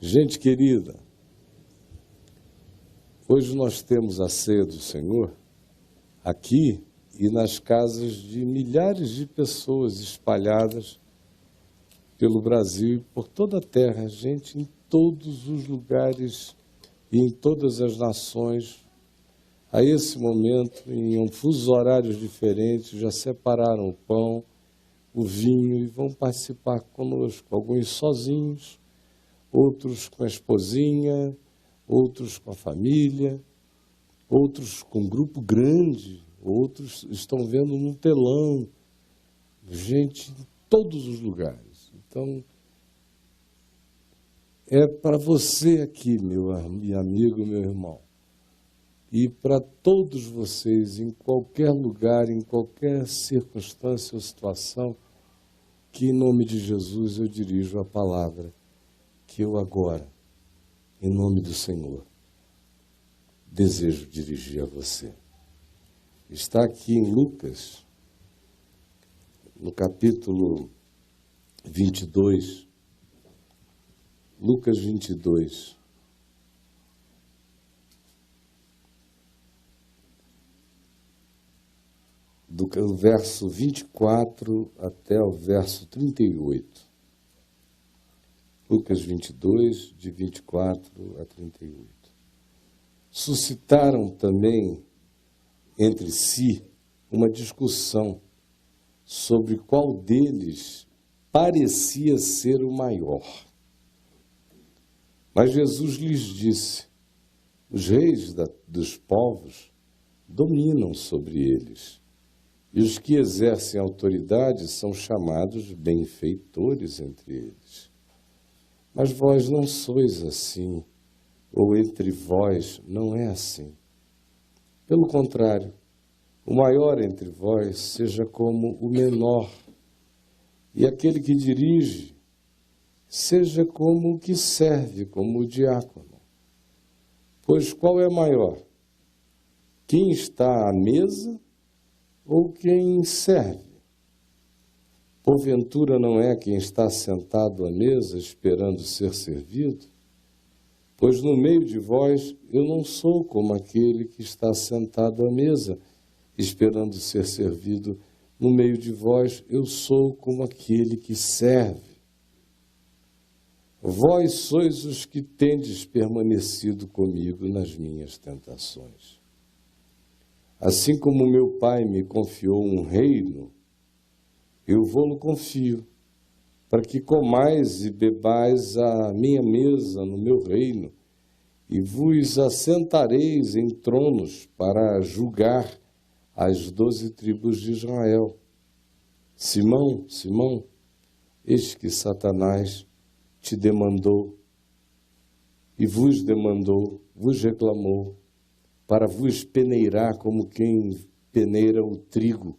Gente querida, hoje nós temos a ceia do Senhor aqui e nas casas de milhares de pessoas espalhadas pelo Brasil e por toda a terra, gente em todos os lugares e em todas as nações. A esse momento, em fusos horários diferentes, já separaram o pão, o vinho e vão participar conosco, alguns sozinhos, outros com a esposinha, outros com a família, outros com um grupo grande, outros estão vendo no telão, gente em todos os lugares. Então, é para você aqui, meu amigo, meu irmão, e para todos vocês, em qualquer lugar, em qualquer circunstância ou situação, que em nome de Jesus eu dirijo a palavra que eu agora, em nome do Senhor, desejo dirigir a você. Está aqui em Lucas, no capítulo 22, Lucas 22, do verso 24 até o verso 38. Lucas 22, de 24 a 38. Suscitaram também entre si uma discussão sobre qual deles parecia ser o maior. Mas Jesus lhes disse: os reis dos povos dominam sobre eles, e os que exercem autoridade são chamados benfeitores entre eles. Mas vós não sois assim, ou entre vós não é assim. Pelo contrário, o maior entre vós seja como o menor, e aquele que dirige seja como o que serve, como o diácono. Pois qual é maior? Quem está à mesa ou quem serve? Porventura não é quem está sentado à mesa esperando ser servido? Pois no meio de vós eu não sou como aquele que está sentado à mesa esperando ser servido. No meio de vós eu sou como aquele que serve. Vós sois os que tendes permanecido comigo nas minhas tentações. Assim como meu Pai me confiou um reino, eu vou-lo confio, para que comais e bebais à minha mesa no meu reino, e vos assentareis em tronos para julgar as 12 tribos de Israel. Simão, Simão, eis que Satanás te demandou, e vos demandou, vos reclamou, para vos peneirar como quem peneira o trigo.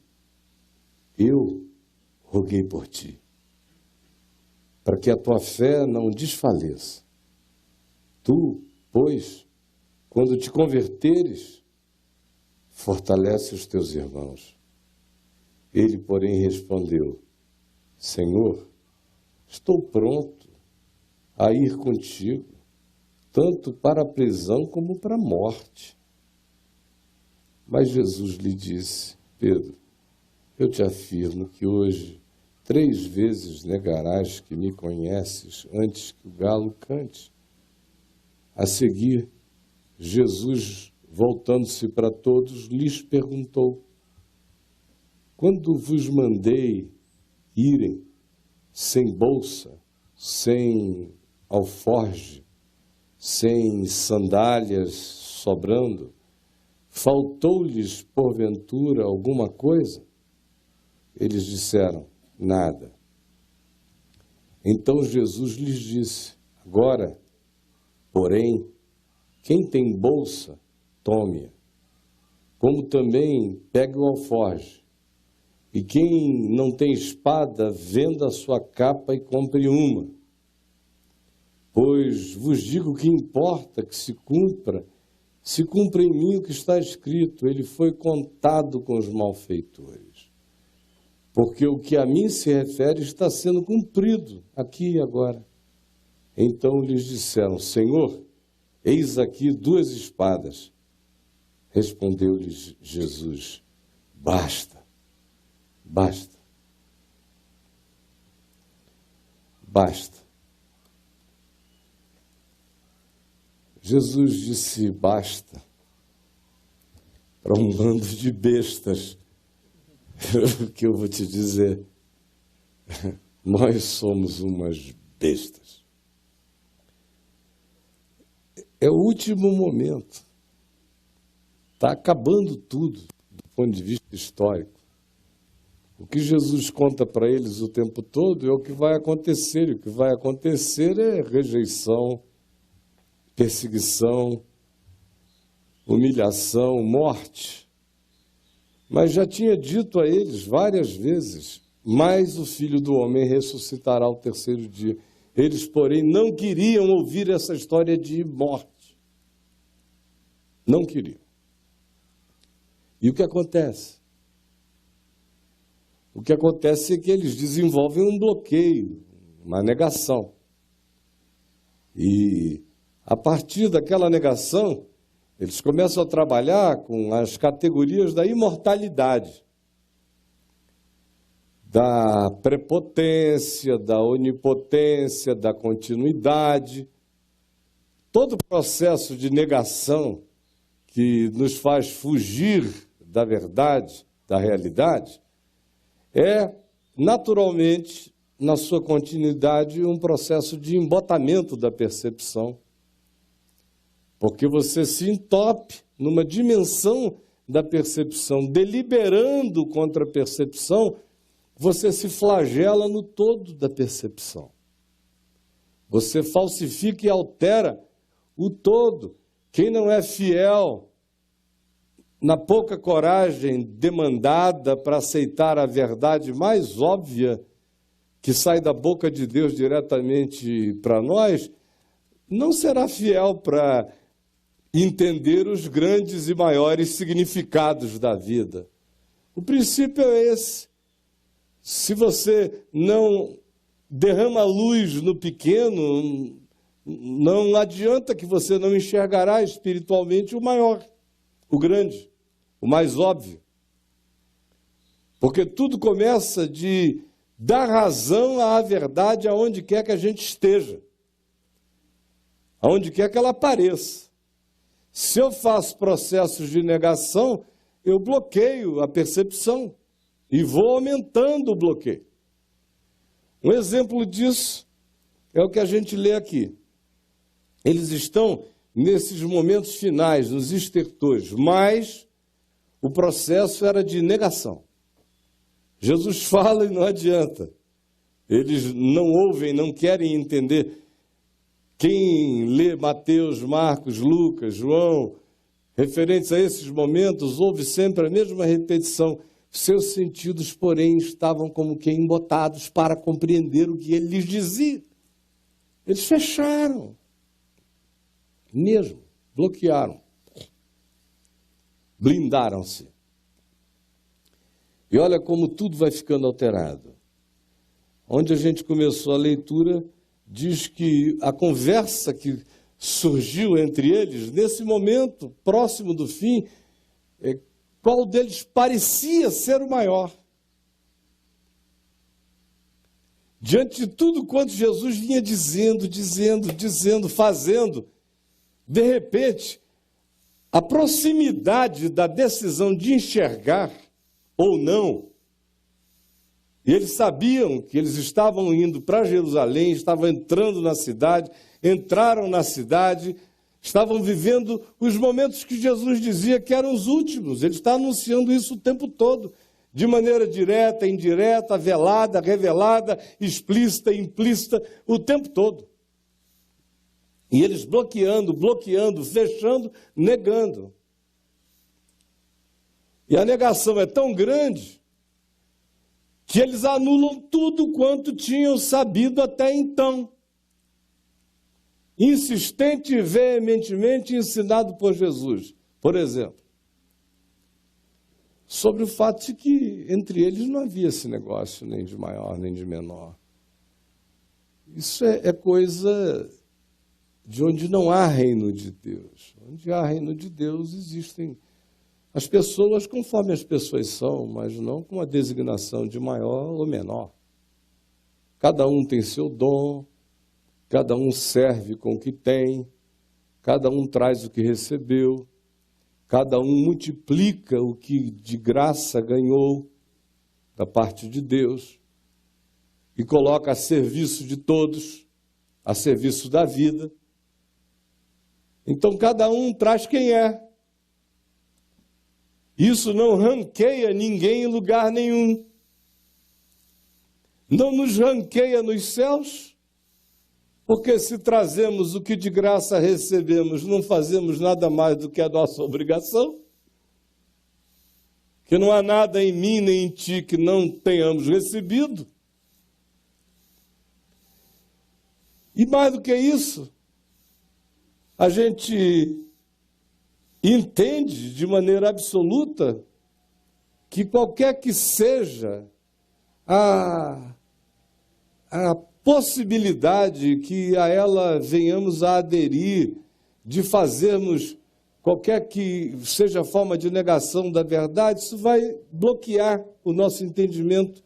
Eu roguei por ti, para que a tua fé não desfaleça. Tu, pois, quando te converteres, fortalece os teus irmãos. Ele, porém, respondeu: Senhor, estou pronto a ir contigo, tanto para a prisão como para a morte. Mas Jesus lhe disse: Pedro, eu te afirmo que hoje 3 vezes negarás que me conheces antes que o galo cante. A seguir, Jesus, voltando-se para todos, lhes perguntou: quando vos mandei irem sem bolsa, sem alforge, sem sandálias sobrando, faltou-lhes porventura alguma coisa? Eles disseram: nada. Então Jesus lhes disse: agora, porém, quem tem bolsa, tome-a, como também pegue o alforje. E quem não tem espada, venda a sua capa e compre uma. Pois vos digo que importa que se cumpra em mim o que está escrito: ele foi contado com os malfeitores. Porque o que a mim se refere está sendo cumprido aqui e agora. Então lhes disseram: Senhor, eis aqui 2 espadas. Respondeu-lhes Jesus: basta, basta, basta. Jesus disse basta para um bando de bestas. O que eu vou te dizer? Nós somos umas bestas. É o último momento. Está acabando tudo, do ponto de vista histórico. O que Jesus conta para eles o tempo todo é o que vai acontecer. E o que vai acontecer é rejeição, perseguição, humilhação, morte. Mas já tinha dito a eles várias vezes: mas o Filho do Homem ressuscitará ao 3º dia. Eles, porém, não queriam ouvir essa história de morte. Não queriam. E o que acontece? O que acontece é que eles desenvolvem um bloqueio, uma negação. E, a partir daquela negação, eles começam a trabalhar com as categorias da imortalidade, da prepotência, da onipotência, da continuidade. Todo o processo de negação que nos faz fugir da verdade, da realidade, é naturalmente, na sua continuidade, um processo de embotamento da percepção. Porque você se entope numa dimensão da percepção, deliberando contra a percepção, você se flagela no todo da percepção. Você falsifica e altera o todo. Quem não é fiel na pouca coragem demandada para aceitar a verdade mais óbvia que sai da boca de Deus diretamente para nós, não será fiel para entender os grandes e maiores significados da vida. O princípio é esse. Se você não derrama luz no pequeno, não adianta que você não enxergará espiritualmente o maior, o grande, o mais óbvio. Porque tudo começa de dar razão à verdade aonde quer que a gente esteja, aonde quer que ela apareça. Se eu faço processos de negação, eu bloqueio a percepção e vou aumentando o bloqueio. Um exemplo disso é o que a gente lê aqui. Eles estão nesses momentos finais, nos estertores, mas o processo era de negação. Jesus fala e não adianta. Eles não ouvem, não querem entender. Quem lê Mateus, Marcos, Lucas, João, referentes a esses momentos, ouve sempre a mesma repetição. Seus sentidos, porém, estavam como que embotados para compreender o que ele lhes dizia. Eles fecharam. Mesmo, bloquearam. Blindaram-se. E olha como tudo vai ficando alterado. Onde a gente começou a leitura, diz que a conversa que surgiu entre eles, nesse momento próximo do fim, qual deles parecia ser o maior. Diante de tudo quanto Jesus vinha dizendo, fazendo, de repente, a proximidade da decisão de enxergar ou não, e eles sabiam que eles estavam indo para Jerusalém, estavam entrando na cidade, entraram na cidade, estavam vivendo os momentos que Jesus dizia que eram os últimos. Ele está anunciando isso o tempo todo, de maneira direta, indireta, velada, revelada, explícita, implícita, o tempo todo. E eles bloqueando, fechando, negando. E a negação é tão grande que eles anulam tudo quanto tinham sabido até então. Insistente e veementemente ensinado por Jesus, por exemplo, sobre o fato de que entre eles não havia esse negócio nem de maior nem de menor. Isso é coisa de onde não há reino de Deus. Onde há reino de Deus existem as pessoas conforme as pessoas são, mas não com a designação de maior ou menor. Cada um tem seu dom, cada um serve com o que tem, cada um traz o que recebeu, cada um multiplica o que de graça ganhou da parte de Deus e coloca a serviço de todos, a serviço da vida. Então cada um traz quem é. Isso não ranqueia ninguém em lugar nenhum. Não nos ranqueia nos céus, porque se trazemos o que de graça recebemos, não fazemos nada mais do que a nossa obrigação. Que não há nada em mim nem em ti que não tenhamos recebido. E mais do que isso, a gente entende de maneira absoluta que qualquer que seja a possibilidade que a ela venhamos a aderir, de fazermos qualquer que seja a forma de negação da verdade, isso vai bloquear o nosso entendimento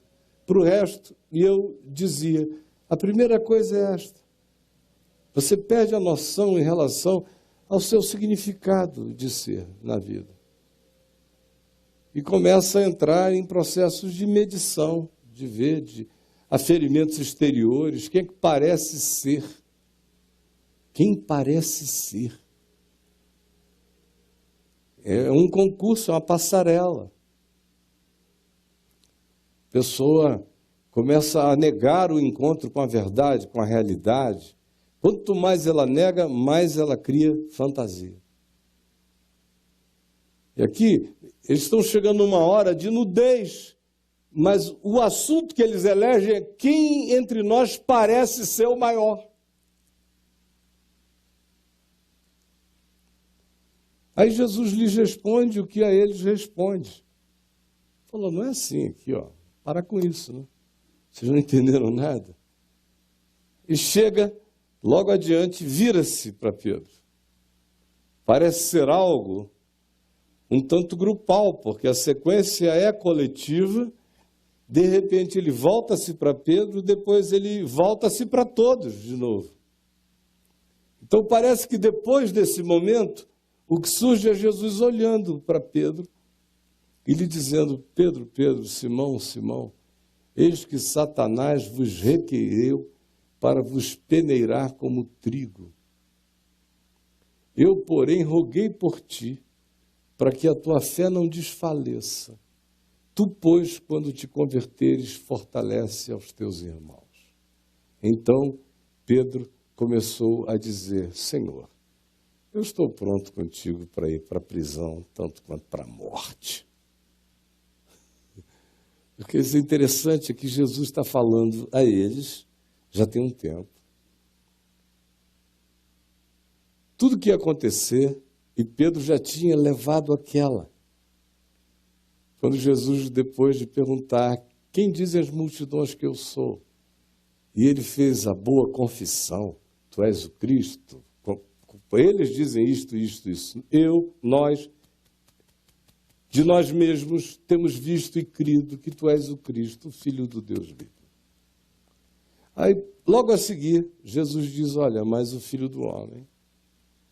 para o resto. E eu dizia, a primeira coisa é esta: você perde a noção em relação ao seu significado de ser na vida. E começa a entrar em processos de medição, de ver, de aferimentos exteriores. Quem é que parece ser? Quem parece ser? É um concurso, é uma passarela. A pessoa começa a negar o encontro com a verdade, com a realidade. Quanto mais ela nega, mais ela cria fantasia. E aqui, eles estão chegando numa hora de nudez, mas o assunto que eles elegem é quem entre nós parece ser o maior. Aí Jesus lhes responde o que a eles responde. Falou, não é assim aqui, ó. Para com isso, né? Vocês não entenderam nada. E chega, logo adiante, vira-se para Pedro. Parece ser algo um tanto grupal, porque a sequência é coletiva. De repente ele volta-se para Pedro, depois ele volta-se para todos de novo. Então parece que depois desse momento, o que surge é Jesus olhando para Pedro e lhe dizendo, Pedro, Pedro, Simão, Simão, eis que Satanás vos requereu para vos peneirar como trigo. Eu, porém, roguei por ti, para que a tua fé não desfaleça. Tu, pois, quando te converteres, fortalece aos teus irmãos. Então, Pedro começou a dizer, Senhor, eu estou pronto contigo para ir para a prisão, tanto quanto para a morte. Porque isso é interessante, é que Jesus está falando a eles, já tem um tempo. Tudo que ia acontecer, e Pedro já tinha levado aquela. Quando Jesus, depois de perguntar, quem dizem as multidões que eu sou? E ele fez a boa confissão, tu és o Cristo. Eles dizem isto, isto, isso. Nós, de nós mesmos, temos visto e crido que tu és o Cristo, o Filho do Deus vivo. Aí, logo a seguir, Jesus diz, olha, mas o Filho do Homem,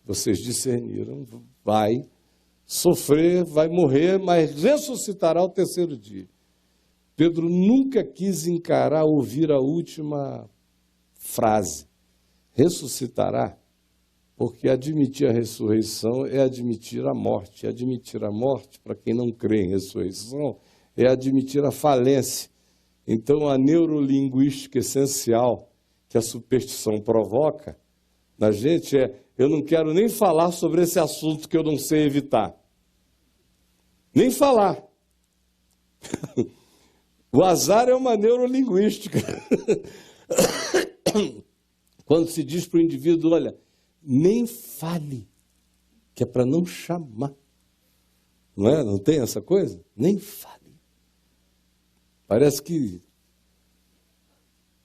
vocês discerniram, vai sofrer, vai morrer, mas ressuscitará ao terceiro dia. Pedro nunca quis encarar, ouvir a última frase, ressuscitará, porque admitir a ressurreição é admitir a morte. Admitir a morte, para quem não crê em ressurreição, é admitir a falência. Então, a neurolinguística essencial que a superstição provoca na gente é, eu não quero nem falar sobre esse assunto que eu não sei evitar. Nem falar. O azar é uma neurolinguística. Quando se diz para o indivíduo, olha, nem fale, que é para não chamar. Não é? Não tem essa coisa? Nem fale. Parece que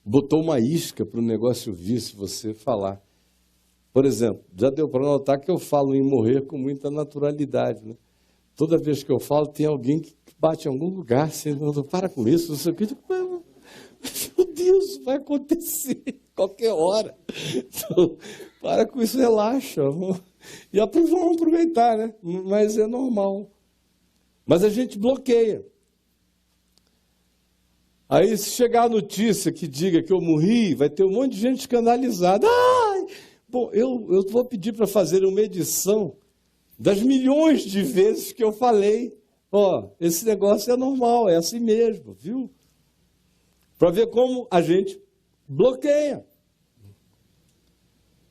botou uma isca para o negócio vir se você falar. Por exemplo, já deu para notar que eu falo em morrer com muita naturalidade, né? Toda vez que eu falo, tem alguém que bate em algum lugar, assim, não, para com isso, não sei o que. Meu Deus, vai acontecer qualquer hora. Então, para com isso, relaxa. E vamos aproveitar, né? Mas é normal. Mas a gente bloqueia. Aí, se chegar a notícia que diga que eu morri, vai ter um monte de gente escandalizada. Ai! Bom, eu vou pedir para fazer uma edição das milhões de vezes que eu falei. Ó, esse negócio é normal, é assim mesmo, viu? Para ver como a gente bloqueia.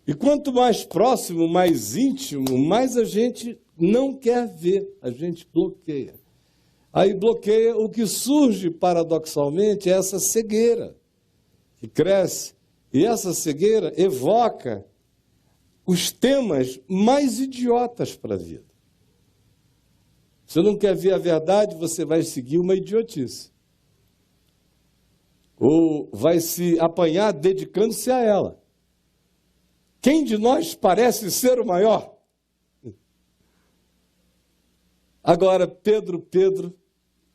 E quanto mais próximo, mais íntimo, mais a gente não quer ver, a gente bloqueia. Aí bloqueia, o que surge paradoxalmente é essa cegueira que cresce. E essa cegueira evoca os temas mais idiotas para a vida. Você não quer ver a verdade, você vai seguir uma idiotice. Ou vai se apanhar dedicando-se a ela. Quem de nós parece ser o maior? Agora, Pedro,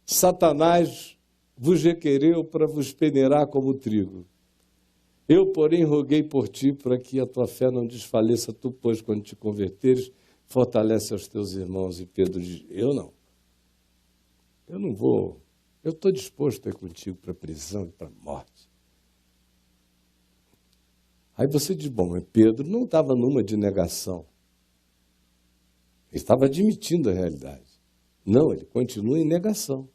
Satanás vos requereu para vos peneirar como trigo. Eu, porém, roguei por ti para que a tua fé não desfaleça. Tu, pois, quando te converteres, fortalece aos teus irmãos. E Pedro diz, eu não vou, eu estou disposto a ir contigo para a prisão e para a morte. Aí você diz, bom, mas Pedro não estava numa de negação. Ele estava admitindo a realidade. Não, ele continua em negação.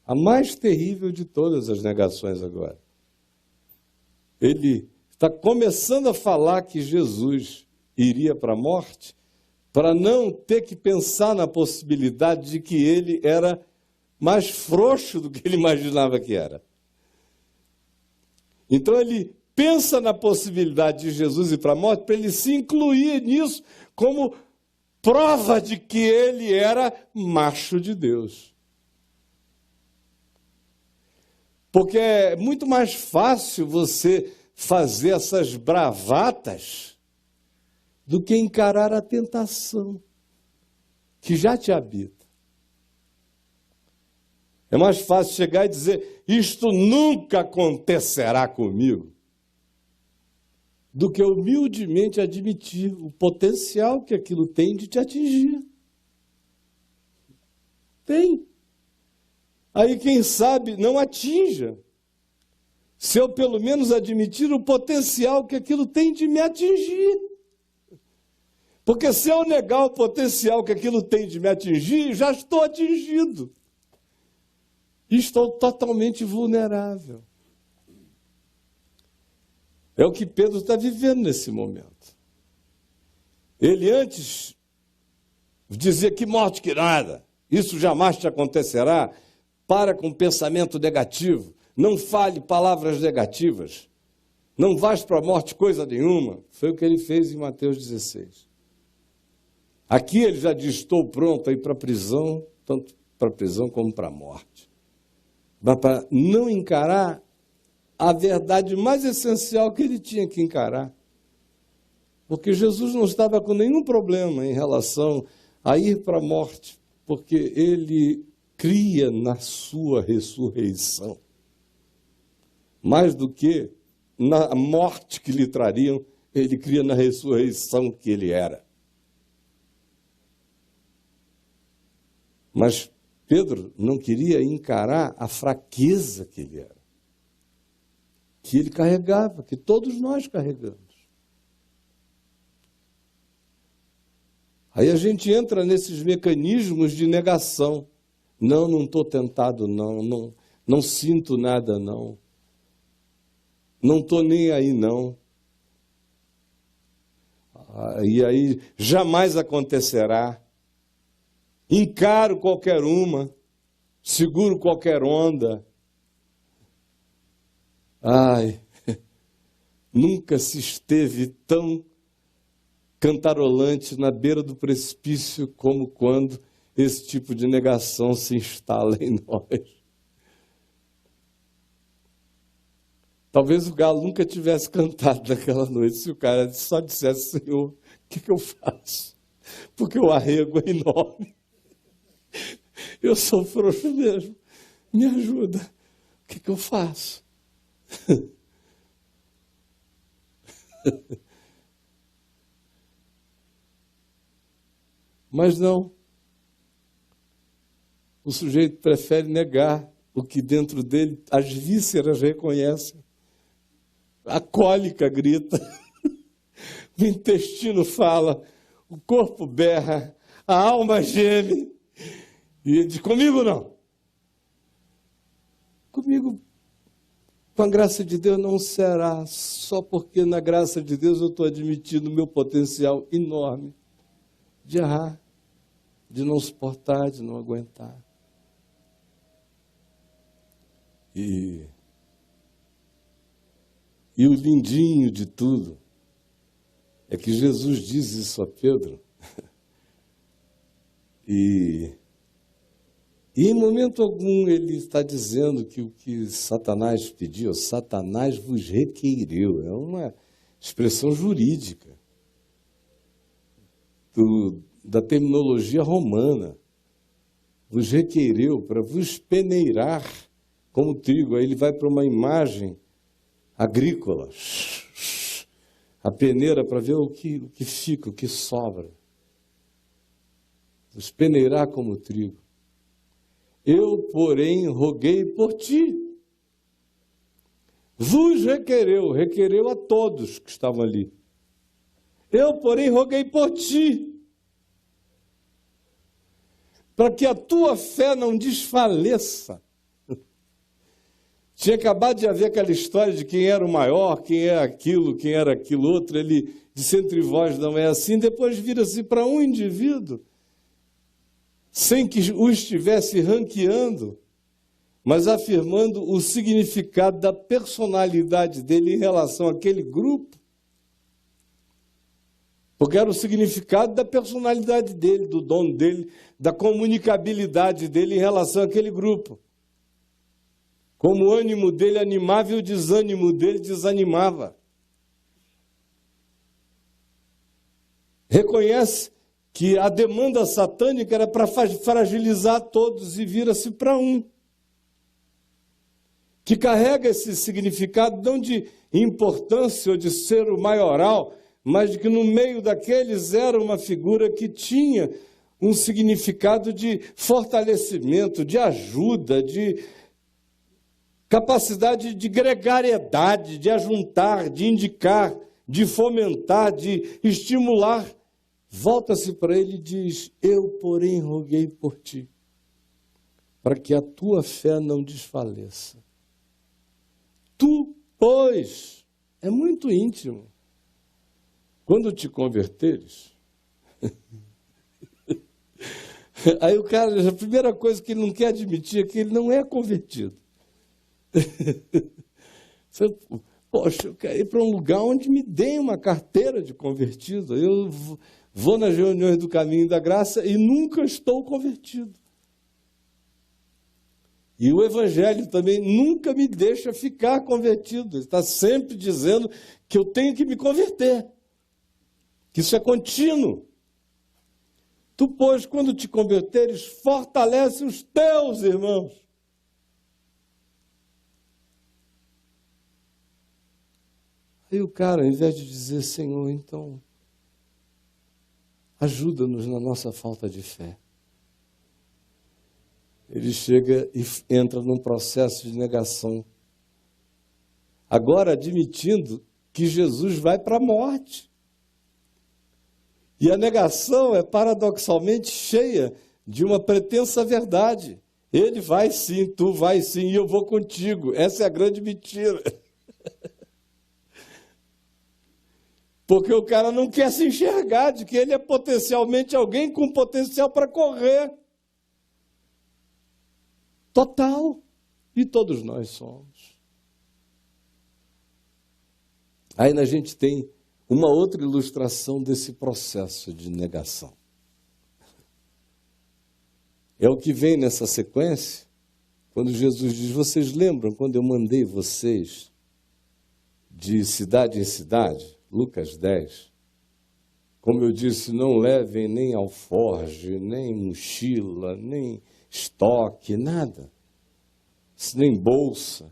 A mais terrível de todas as negações agora. Ele está começando a falar que Jesus iria para a morte para não ter que pensar na possibilidade de que ele era mais frouxo do que ele imaginava que era. Então ele pensa na possibilidade de Jesus ir para a morte para ele se incluir nisso como prova de que ele era macho de Deus. Porque é muito mais fácil você fazer essas bravatas do que encarar a tentação que já te habita. É mais fácil chegar e dizer, isto nunca acontecerá comigo, do que humildemente admitir o potencial que aquilo tem de te atingir. Tem. Aí, quem sabe, não atinja. Se eu, pelo menos, admitir o potencial que aquilo tem de me atingir. Porque se eu negar o potencial que aquilo tem de me atingir, já estou atingido. E estou totalmente vulnerável. É o que Pedro está vivendo nesse momento. Ele antes dizia que morte que nada, isso jamais te acontecerá. Para com pensamento negativo, não fale palavras negativas, não vais para a morte coisa nenhuma. Foi o que ele fez em Mateus 16. Aqui ele já diz, estou pronto a ir para a prisão, tanto para a prisão como para a morte. Mas para não encarar a verdade mais essencial que ele tinha que encarar. Porque Jesus não estava com nenhum problema em relação a ir para a morte, porque ele cria na sua ressurreição. Mais do que na morte que lhe trariam, ele cria na ressurreição que ele era. Mas Pedro não queria encarar a fraqueza que ele era, que ele carregava, que todos nós carregamos. Aí a gente entra nesses mecanismos de negação. Não estou tentado, não sinto nada, não estou nem aí, não. E aí jamais acontecerá. Encaro qualquer uma, seguro qualquer onda. Ai, nunca se esteve tão cantarolante na beira do precipício como quando esse tipo de negação se instala em nós. Talvez o galo nunca tivesse cantado naquela noite se o cara só dissesse: Senhor, o que eu faço? Porque o arrego é enorme. Eu sou frouxo mesmo. Me ajuda. O que eu faço? Mas não. O sujeito prefere negar o que dentro dele as vísceras reconhecem. A cólica grita, o intestino fala, o corpo berra, a alma geme. E ele diz: comigo não. Comigo, com a graça de Deus, não será, só porque na graça de Deus eu estou admitindo o meu potencial enorme de errar, de não suportar, de não aguentar. E o lindinho de tudo é que Jesus diz isso a Pedro e em momento algum ele está dizendo que o que Satanás pediu, Satanás vos requeriu, é uma expressão jurídica da terminologia romana, vos requeriu para vos peneirar como trigo. Aí ele vai para uma imagem agrícola, a peneira para ver o que fica, o que sobra. Vos peneirar como trigo. Eu, porém, roguei por ti. Vos requereu a todos que estavam ali. Eu, porém, roguei por ti, para que a tua fé não desfaleça. Tinha acabado de haver aquela história de quem era o maior, quem era aquilo outro. Ele disse: entre vós não é assim. Depois vira-se para um indivíduo, sem que o estivesse ranqueando, mas afirmando o significado da personalidade dele em relação àquele grupo. Porque era o significado da personalidade dele, do dom dele, da comunicabilidade dele em relação àquele grupo. Como o ânimo dele animava e o desânimo dele desanimava. Reconhece que a demanda satânica era para fragilizar todos e vira-se para um. Que carrega esse significado não de importância ou de ser o maioral, mas de que no meio daqueles era uma figura que tinha um significado de fortalecimento, de ajuda, de capacidade de gregariedade, de ajuntar, de indicar, de fomentar, de estimular. Volta-se para ele e diz: eu, porém, roguei por ti, para que a tua fé não desfaleça. Tu, pois, é muito íntimo. Quando te converteres, aí o cara, a primeira coisa que ele não quer admitir é que ele não é convertido. Poxa, eu quero ir para um lugar onde me deem uma carteira de convertido. Eu vou nas reuniões do Caminho da Graça e nunca estou convertido. E o Evangelho também nunca me deixa ficar convertido. Ele está sempre dizendo que eu tenho que me converter, que isso é contínuo. Tu, pois, quando te converteres, fortalece os teus irmãos. Aí o cara, ao invés de dizer: Senhor, então, ajuda-nos na nossa falta de fé, ele chega e entra num processo de negação. Agora admitindo que Jesus vai para a morte. E a negação é paradoxalmente cheia de uma pretensa verdade. Ele vai sim, tu vai sim, e eu vou contigo. Essa é a grande mentira. Porque o cara não quer se enxergar de que ele é potencialmente alguém com potencial para correr. Total. E todos nós somos. Aí a gente tem uma outra ilustração desse processo de negação. É o que vem nessa sequência, quando Jesus diz: vocês lembram quando eu mandei vocês de cidade em cidade, Lucas 10, como eu disse, não levem nem alforge, nem mochila, nem estoque, nada, nem bolsa.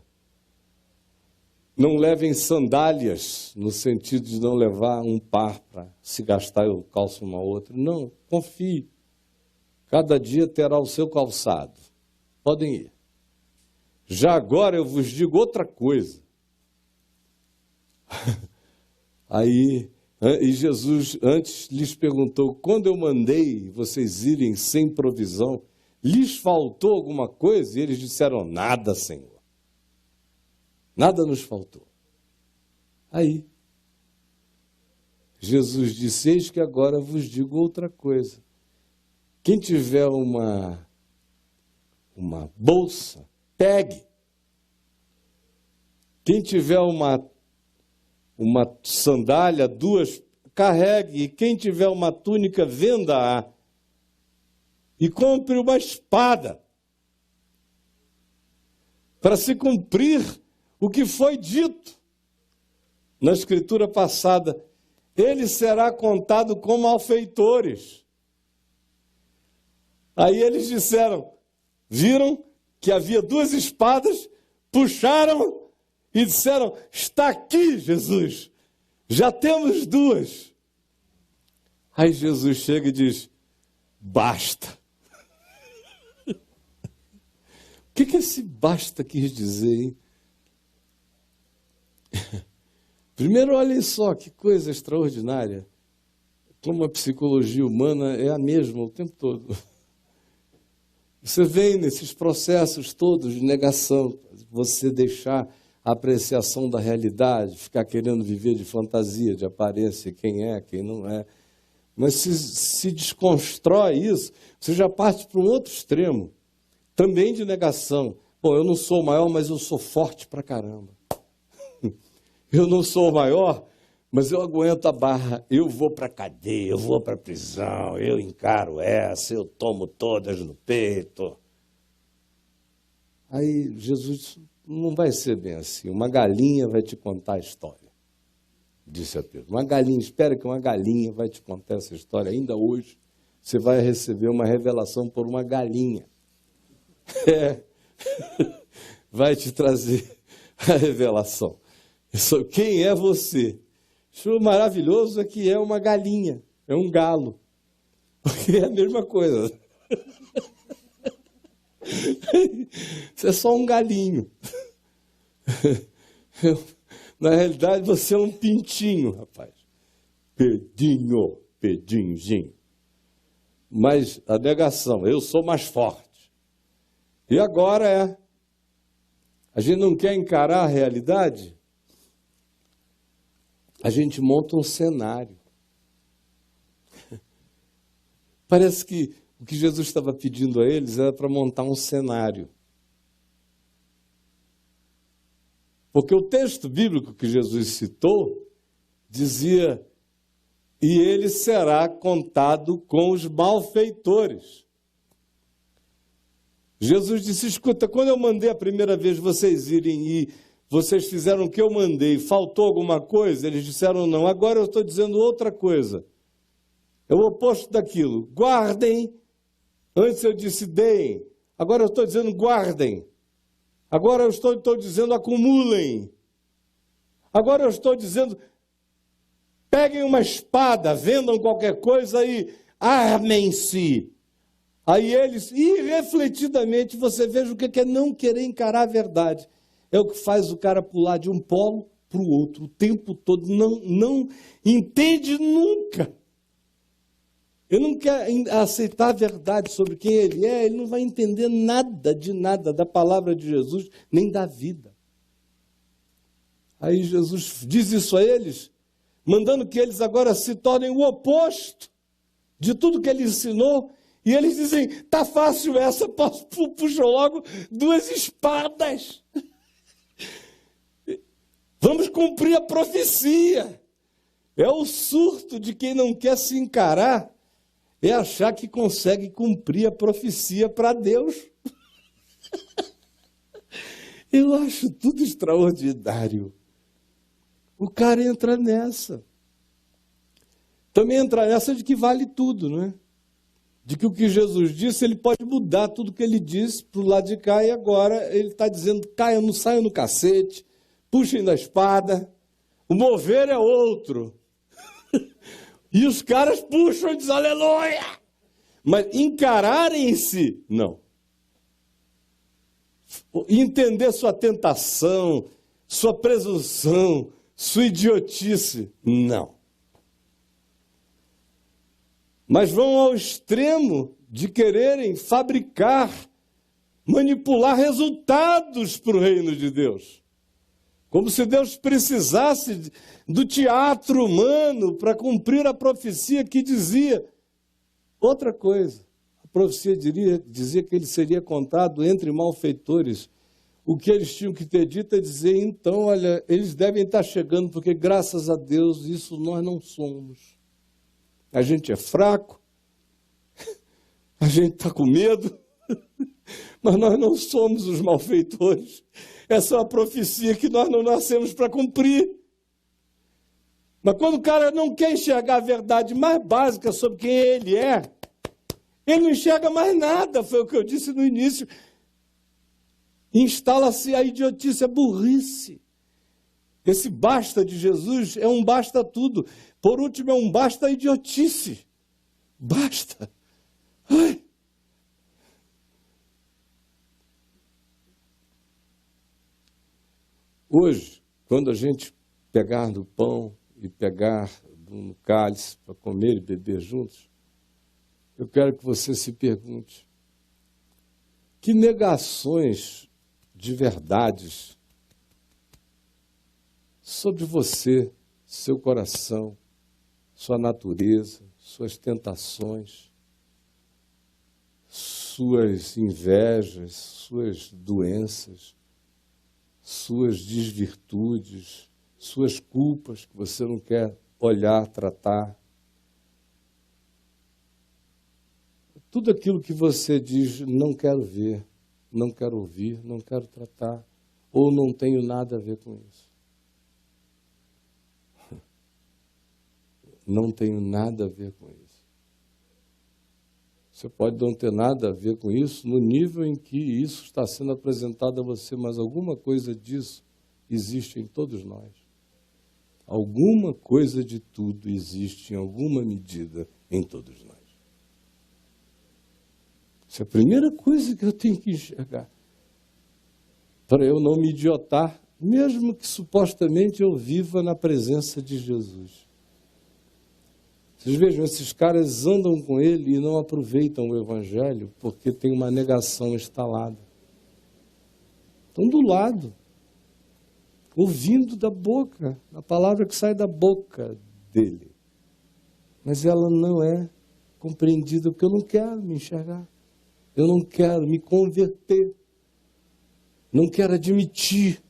Não levem sandálias, no sentido de não levar um par para se gastar eu calço uma outra. Não, confie. Cada dia terá o seu calçado. Podem ir. Já agora eu vos digo outra coisa. Aí, e Jesus antes lhes perguntou, quando eu mandei vocês irem sem provisão, lhes faltou alguma coisa? E eles disseram, nada, Senhor. Nada nos faltou. Aí, Jesus disse, eis que agora vos digo outra coisa. Quem tiver uma bolsa, pegue. Quem tiver uma sandália, duas, carregue. E quem tiver uma túnica, venda-a. E compre uma espada. Para se cumprir o que foi dito na escritura passada. Ele será contado como malfeitores. Aí eles disseram, viram que havia duas espadas, puxaram e disseram, está aqui, Jesus, já temos duas. Aí Jesus chega e diz, basta. O que esse basta quis dizer, hein? Primeiro, olhem só que coisa extraordinária, como a psicologia humana é a mesma o tempo todo. Você vem nesses processos todos de negação, você deixar a apreciação da realidade, ficar querendo viver de fantasia, de aparência, quem é, quem não é. Mas se desconstrói isso, você já parte para um outro extremo, também de negação. Bom, eu não sou o maior, mas eu sou forte pra caramba. Eu não sou o maior, mas eu aguento a barra, eu vou para a cadeia, eu vou para a prisão, eu encaro essa, eu tomo todas no peito. Aí Jesus não vai ser bem assim, uma galinha vai te contar a história, disse a Pedro. Uma galinha, espera que uma galinha vai te contar essa história, ainda hoje você vai receber uma revelação por uma galinha. Vai te trazer a revelação. Quem é você? O maravilhoso é que é uma galinha, é um galo, porque é a mesma coisa. Você é só um galinho. Na realidade, você é um pintinho, rapaz. Pedinhozinho. Mas a negação, eu sou mais forte. E agora a gente não quer encarar a realidade? A gente monta um cenário. Parece que o que Jesus estava pedindo a eles era para montar um cenário. Porque o texto bíblico que Jesus citou dizia, e ele será contado com os malfeitores. Jesus disse, escuta, quando eu mandei a primeira vez vocês irem e vocês fizeram o que eu mandei, faltou alguma coisa? Eles disseram não. Agora eu estou dizendo outra coisa. É o oposto daquilo. Guardem. Antes eu disse deem. Agora eu estou dizendo guardem. Agora eu estou dizendo acumulem. Agora eu estou dizendo peguem uma espada, vendam qualquer coisa e armem-se. Aí eles, irrefletidamente, você veja o que é não querer encarar a verdade. É o que faz o cara pular de um polo para o outro, o tempo todo, não entende nunca. Ele não quer aceitar a verdade sobre quem ele é, ele não vai entender nada de nada da palavra de Jesus, nem da vida. Aí Jesus diz isso a eles, mandando que eles agora se tornem o oposto de tudo que ele ensinou, e eles dizem, tá fácil essa, puxam logo duas espadas. Vamos cumprir a profecia. É o surto de quem não quer se encarar, é achar que consegue cumprir a profecia para Deus. Eu acho tudo extraordinário. O cara entra nessa. Também entra nessa de que vale tudo, não é? De que o que Jesus disse, ele pode mudar tudo que ele disse para o lado de cá, e agora ele está dizendo, caia, não saia no cacete, puxem da espada, o mover é outro. E os caras puxam e dizem, aleluia! Mas encararem-se, não. Entender sua tentação, sua presunção, sua idiotice, não. Mas vão ao extremo de quererem fabricar, manipular resultados para o reino de Deus. Como se Deus precisasse do teatro humano para cumprir a profecia que dizia outra coisa. A profecia dizia que ele seria contado entre malfeitores. O que eles tinham que ter dito é dizer, então, olha, eles devem estar chegando, porque graças a Deus isso nós não somos. A gente é fraco, a gente está com medo, mas nós não somos os malfeitores. Essa é uma profecia que nós não nascemos para cumprir. Mas quando o cara não quer enxergar a verdade mais básica sobre quem ele é, ele não enxerga mais nada, foi o que eu disse no início. Instala-se a idiotice, a burrice. Esse basta de Jesus é um basta tudo. Por último, é um basta a idiotice. Basta. Ai. Hoje, quando a gente pegar no pão e pegar no cálice para comer e beber juntos, eu quero que você se pergunte, que negações de verdades sobre você, seu coração, sua natureza, suas tentações, suas invejas, suas doenças, suas desvirtudes, suas culpas que você não quer olhar, tratar. Tudo aquilo que você diz, não quero ver, não quero ouvir, não quero tratar, ou não tenho nada a ver com isso. Não tenho nada a ver com isso. Você pode não ter nada a ver com isso no nível em que isso está sendo apresentado a você, mas alguma coisa disso existe em todos nós. Alguma coisa de tudo existe em alguma medida em todos nós. Essa é a primeira coisa que eu tenho que enxergar. Para eu não me idiotar, mesmo que supostamente eu viva na presença de Jesus. Vocês vejam, esses caras andam com ele e não aproveitam o evangelho porque tem uma negação instalada. Estão do lado, ouvindo da boca, a palavra que sai da boca dele. Mas ela não é compreendida porque eu não quero me enxergar. Eu não quero me converter. Não quero admitir.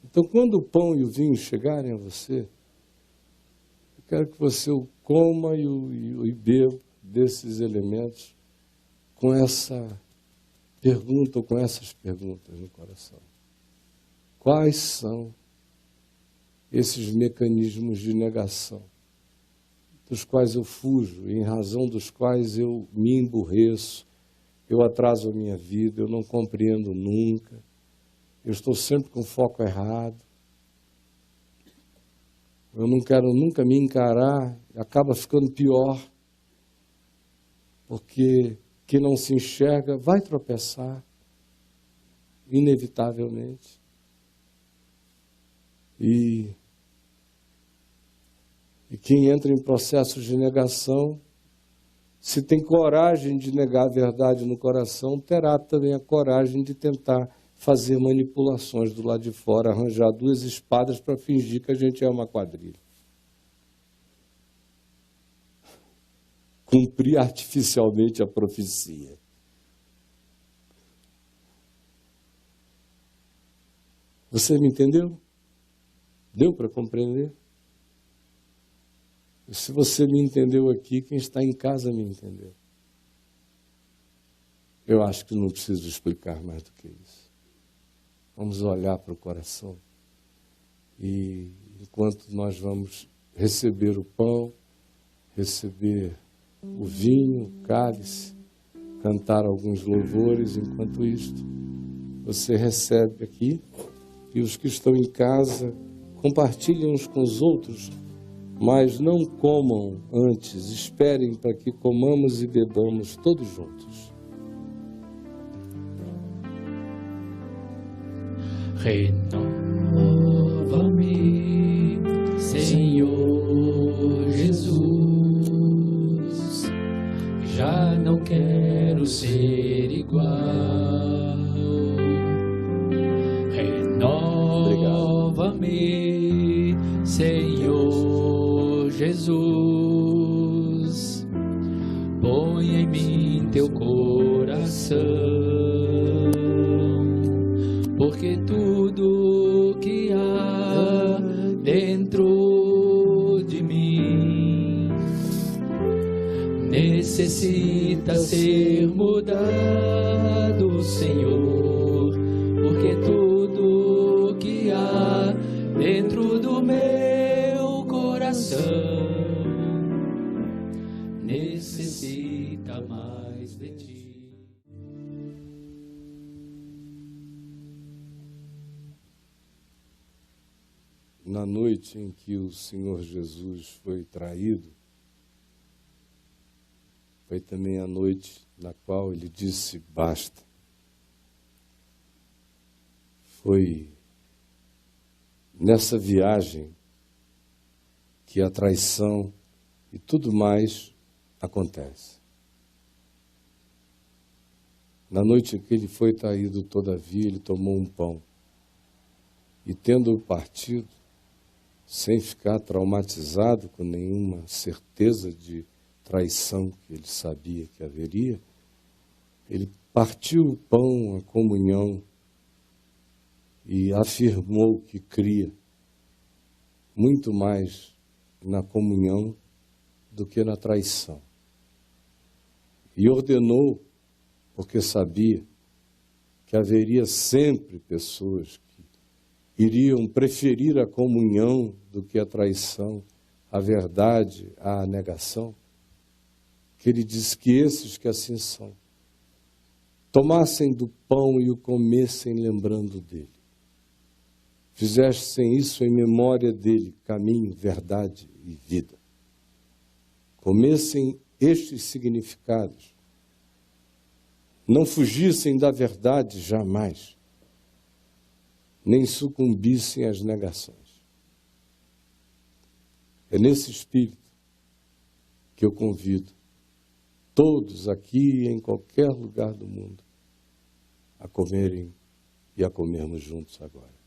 Então, quando o pão e o vinho chegarem a você, eu quero que você o coma e beba desses elementos com essa pergunta ou com essas perguntas no coração. Quais são esses mecanismos de negação dos quais eu fujo, em razão dos quais eu me emburreço, eu atraso a minha vida, eu não compreendo nunca, eu estou sempre com foco errado, eu não quero nunca me encarar, acaba ficando pior, porque quem não se enxerga vai tropeçar, inevitavelmente. E quem entra em processos de negação, se tem coragem de negar a verdade no coração, terá também a coragem de tentar fazer manipulações do lado de fora, arranjar duas espadas para fingir que a gente é uma quadrilha. Cumprir artificialmente a profecia. Você me entendeu? Deu para compreender? Se você me entendeu aqui, quem está em casa me entendeu. Eu acho que não preciso explicar mais do que isso. Vamos olhar para o coração E enquanto nós vamos receber o pão, receber o vinho, o cálice, cantar alguns louvores, enquanto isto, você recebe aqui, e os que estão em casa compartilhem uns com os outros, mas não comam antes, esperem para que comamos e bebamos todos juntos. Renova-me, Senhor Jesus, já não quero ser igual. Renova-me, Senhor Jesus, põe em mim teu coração, porque tudo que há dentro de mim necessita ser mudado, Senhor, porque tudo que há dentro do meu coração necessita mais de ti. Na noite em que o Senhor Jesus foi traído, foi também a noite na qual ele disse basta. Foi nessa viagem que a traição e tudo mais acontece. Na noite em que ele foi traído, todavia, ele tomou um pão e, tendo-o partido, sem ficar traumatizado com nenhuma certeza de traição que ele sabia que haveria, ele partiu o pão, a comunhão, e afirmou que cria muito mais na comunhão do que na traição. E ordenou, porque sabia que haveria sempre pessoas que iriam preferir a comunhão do que a traição, a verdade, a negação, que ele disse que esses que assim são, tomassem do pão e o comessem lembrando dele. Fizessem isso em memória dele, caminho, verdade e vida. Comessem estes significados. Não fugissem da verdade jamais, nem sucumbissem às negações. É nesse espírito que eu convido todos aqui e em qualquer lugar do mundo a comerem e a comermos juntos agora.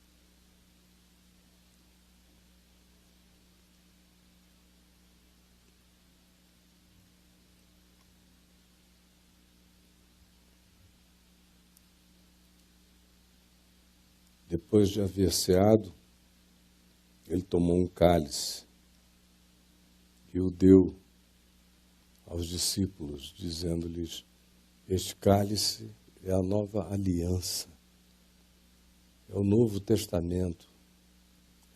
Depois de haver ceado, ele tomou um cálice e o deu aos discípulos, dizendo-lhes: este cálice é a nova aliança, é o novo testamento,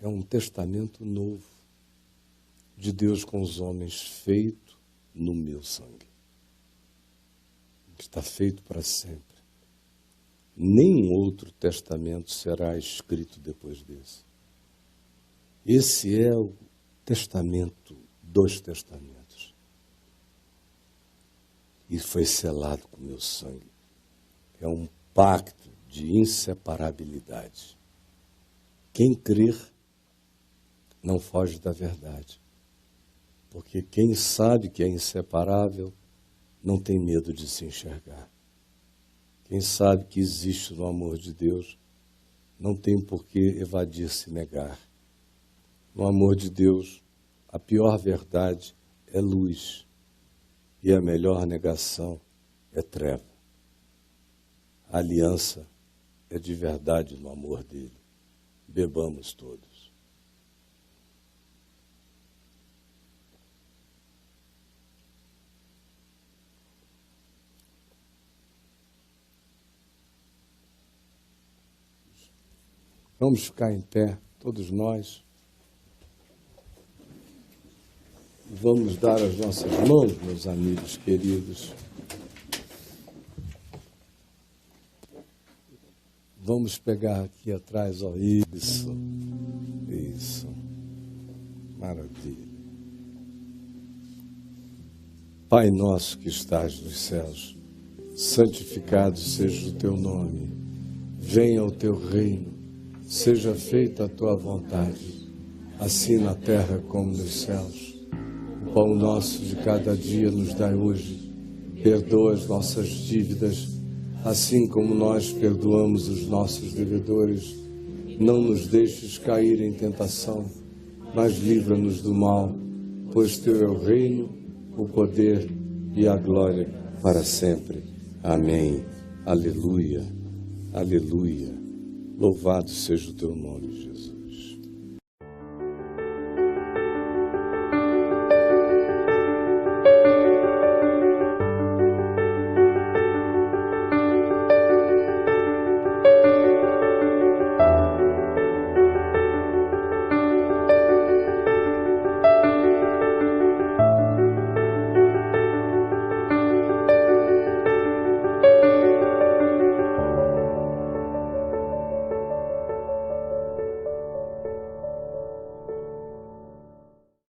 é um testamento novo de Deus com os homens, feito no meu sangue. Está feito para sempre. Nem outro testamento será escrito depois desse. Esse é o testamento dos testamentos. E foi selado com meu sangue. É um pacto de inseparabilidade. Quem crer não foge da verdade. Porque quem sabe que é inseparável não tem medo de se enxergar. Quem sabe que existe no amor de Deus não tem por que evadir-se e negar. No amor de Deus, a pior verdade é luz e a melhor negação é treva. A aliança é de verdade no amor dele. Bebamos todos. Vamos ficar em pé. todos nós. Vamos dar as nossas mãos, meus amigos queridos. Vamos pegar aqui atrás, ó, isso, maravilha. Pai nosso que estás nos céus, santificado seja o teu nome, venha o teu reino, seja feita a tua vontade, assim na terra como nos céus. O pão nosso de cada dia nos dai hoje, perdoa as nossas dívidas, assim como nós perdoamos os nossos devedores. Não nos deixes cair em tentação, mas livra-nos do mal, pois teu é o reino, o poder e a glória para sempre. Amém. Aleluia. Aleluia. Louvado seja o teu nome, Jesus.